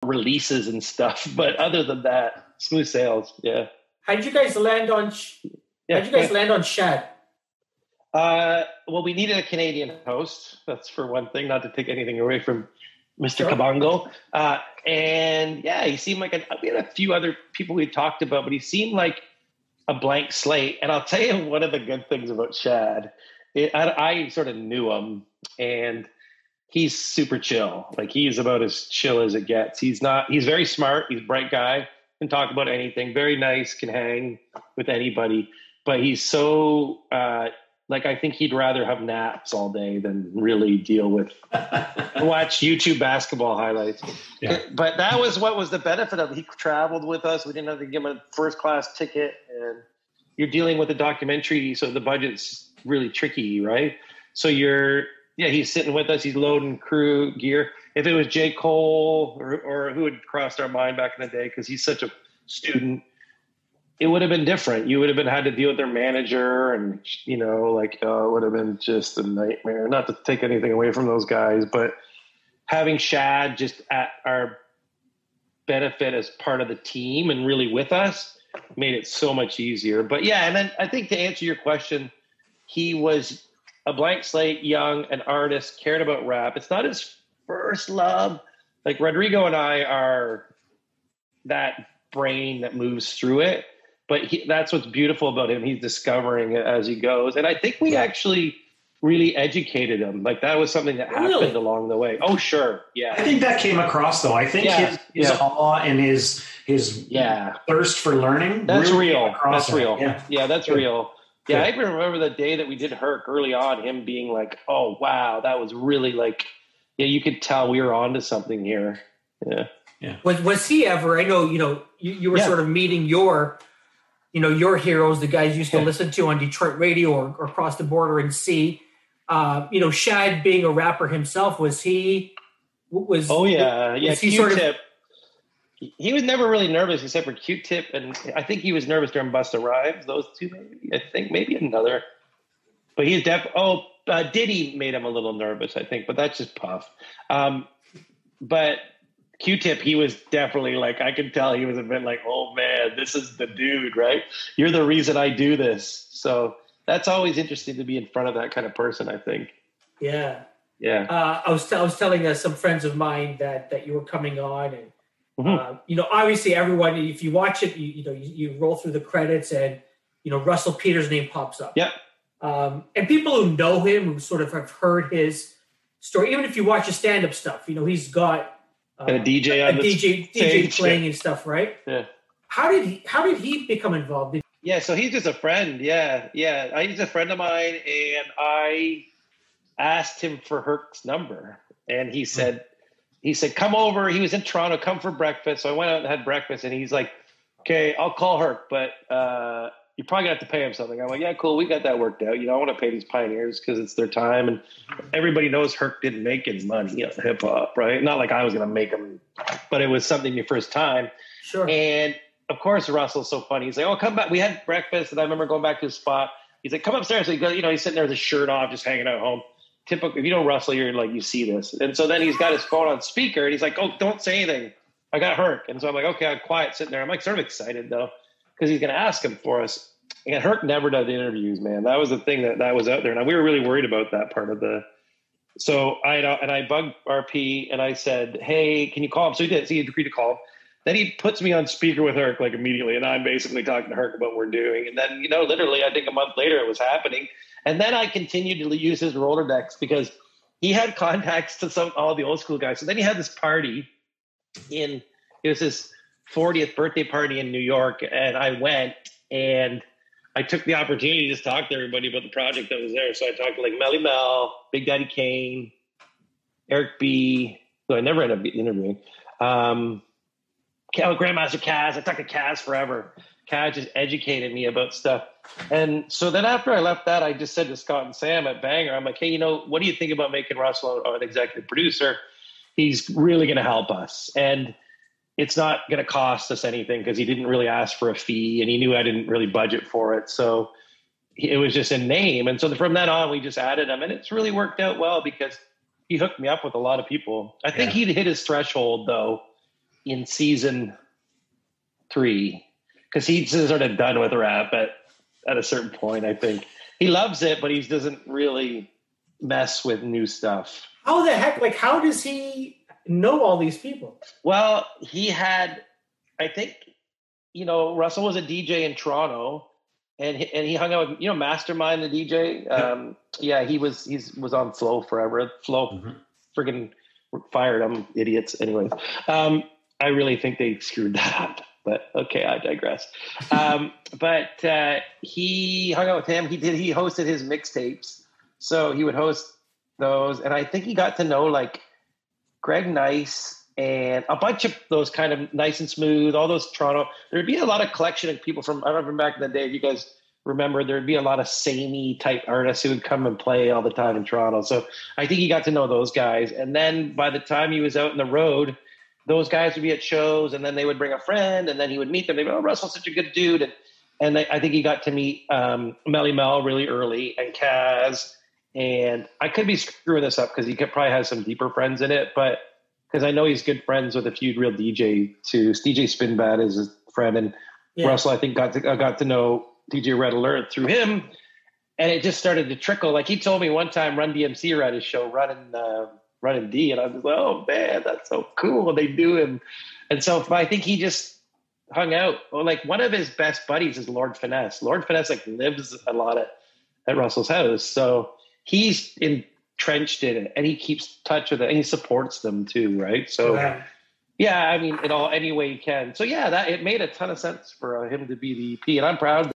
releases and stuff. But other than that, smooth sales. Yeah. How did you guys land on? Land on Shad? Well, we needed a Canadian host. That's for one thing. Not to take anything away from Mr. Kabongo. And yeah, he seemed like we had a few other people we talked about, but he seemed like a blank slate. And I'll tell you one of the good things about Shad. I sort of knew him, and he's super chill. Like, he's about as chill as it gets. He's very smart. He's a bright guy, can talk about anything, very nice, can hang with anybody. But he's so, I think he'd rather have naps all day than really deal with, watch YouTube basketball highlights. Yeah. But that was what was the benefit of it. He traveled with us. We didn't have to give him a first-class ticket. And you're dealing with a documentary, so the budget's really tricky, right? So he's sitting with us. He's loading crew gear. If it was J. Cole or who had crossed our mind back in the day, because he's such a student, it would have been different. You would have had to deal with their manager, and it would have been just a nightmare. Not to take anything away from those guys, but having Shad just at our benefit as part of the team and really with us made it so much easier. But yeah, and then I think to answer your question, he was a blank slate, young, an artist, cared about rap. It's not his first love. Like, Rodrigo and I are that brain that moves through it. But that's what's beautiful about him. He's discovering it as he goes. And I think we actually really educated him. Like, that was something that happened along the way. Oh, sure. Yeah. I think that came across, though. I think his awe and his thirst for learning. That's really real. That's real. Yeah, that's real. Yeah, I even remember the day that we did Herc early on, him being like, oh, wow, that was really you could tell we were onto something here. Yeah. Yeah. Was he ever, I know, you were sort of meeting your heroes, the guys you used to listen to on Detroit radio or across the border and see, Shad being a rapper himself, was he Q-Tip. He was never really nervous except for Q-Tip, and I think he was nervous during Busta Rhymes. Those two, maybe. I think maybe another. But he's Diddy made him a little nervous, I think, but that's just Puff. But Q-Tip, he was definitely I could tell he was a bit oh man, this is the dude, right? You're the reason I do this. So that's always interesting to be in front of that kind of person, I think. Yeah. Yeah. I was telling some friends of mine that you were coming on, and obviously everyone, if you watch it, you roll through the credits and Russell Peters' name pops up. Yeah. And people who know him, who sort of have heard his story, even if you watch his stand-up stuff, he's got a DJ on the DJ playing and stuff, right? Yeah. How did he become involved? So he's just a friend. Yeah. He's a friend of mine, and I asked him for Herc's number, and he said, come over. He was in Toronto, come for breakfast. So I went out and had breakfast, and he's like, okay, I'll call Herc, but you're probably gonna have to pay him something. I'm like, yeah, cool. We got that worked out. I want to pay these pioneers because it's their time, and everybody knows Herc didn't make his money in hip hop, right? Not like I was gonna make him, but it was something your first time. Sure. And of course, Russell's so funny. He's like, oh, come back. We had breakfast, and I remember going back to his spot. He's like, come upstairs. So he goes, he's sitting there with his shirt off, just hanging out at home. Typical. If you know Russell, you're like, you see this. And so then he's got his phone on speaker, and he's like, oh, don't say anything. I got Herc. And so I'm like, okay, I'm quiet sitting there. I'm sort of excited though, because he's gonna ask him for us. And Herc never does interviews, man. That was the thing that was out there. And we were really worried about that part of so I bugged RP and I said, hey, can you call him? So he did. So he agreed to call him. Then he puts me on speaker with Herc immediately. And I'm basically talking to Herc about what we're doing. And then, literally, I think a month later it was happening. And then I continued to use his Rolodex because he had contacts to all the old school guys. So then he had this party it was his 40th birthday party in New York. And I went and I took the opportunity to just talk to everybody about the project that was there. So I talked to Melly Mel, Big Daddy Kane, Eric B., who I never ended up interviewing, Grandmaster Kaz. I talked to Kaz forever. Kaz just educated me about stuff. And so then after I left that, I just said to Scott and Sam at Banger, I'm like, hey, what do you think about making Russell an executive producer? He's really going to help us. And it's not going to cost us anything because he didn't really ask for a fee and he knew I didn't really budget for it. So it was just a name. And so from that on, we just added him, and it's really worked out well because he hooked me up with a lot of people. I think he'd hit his threshold though in season 3, because he's sort of done with rap at a certain point. I think he loves it, but he doesn't really mess with new stuff. How the heck? Like, how does he know all these people? Well, he had, I think, Russell was a DJ in Toronto, and he hung out with, Mastermind, the DJ. He was on Flow forever. Flow friggin' fired him, idiots. Anyways, I really think they screwed that up. But okay, I digress. But he hung out with him. He hosted his mixtapes, so he would host those, and I think he got to know like Greg Nice and a bunch of those kind of Nice and Smooth, all those Toronto. There'd be a lot of collection of people from, I remember back in the day, if you guys remember, there'd be a lot of samey type artists who would come and play all the time in Toronto. So I think he got to know those guys. And then by the time he was out in the road, those guys would be at shows, and then they would bring a friend, and then he would meet them. They'd be, oh, Russell's such a good dude. And I think he got to meet Melly Mel really early, and Kaz. And I could be screwing this up because he probably has some deeper friends in it, but because I know he's good friends with a few real DJ too. DJ Spinbad is his friend, and Russell, I think, got to know DJ Red Alert through him, and it just started to trickle. Like he told me one time, Run DMC were at his show, Running D, and I was like, oh man, that's so cool. They do him, and so I think he just hung out. Well, like one of his best buddies is Lord Finesse. Lord Finesse like lives a lot at Russell's house, so he's entrenched in it, and he keeps touch with it, and he supports them too, right? So, I mean, any way he can. So, it made a ton of sense for him to be the EP, and I'm proud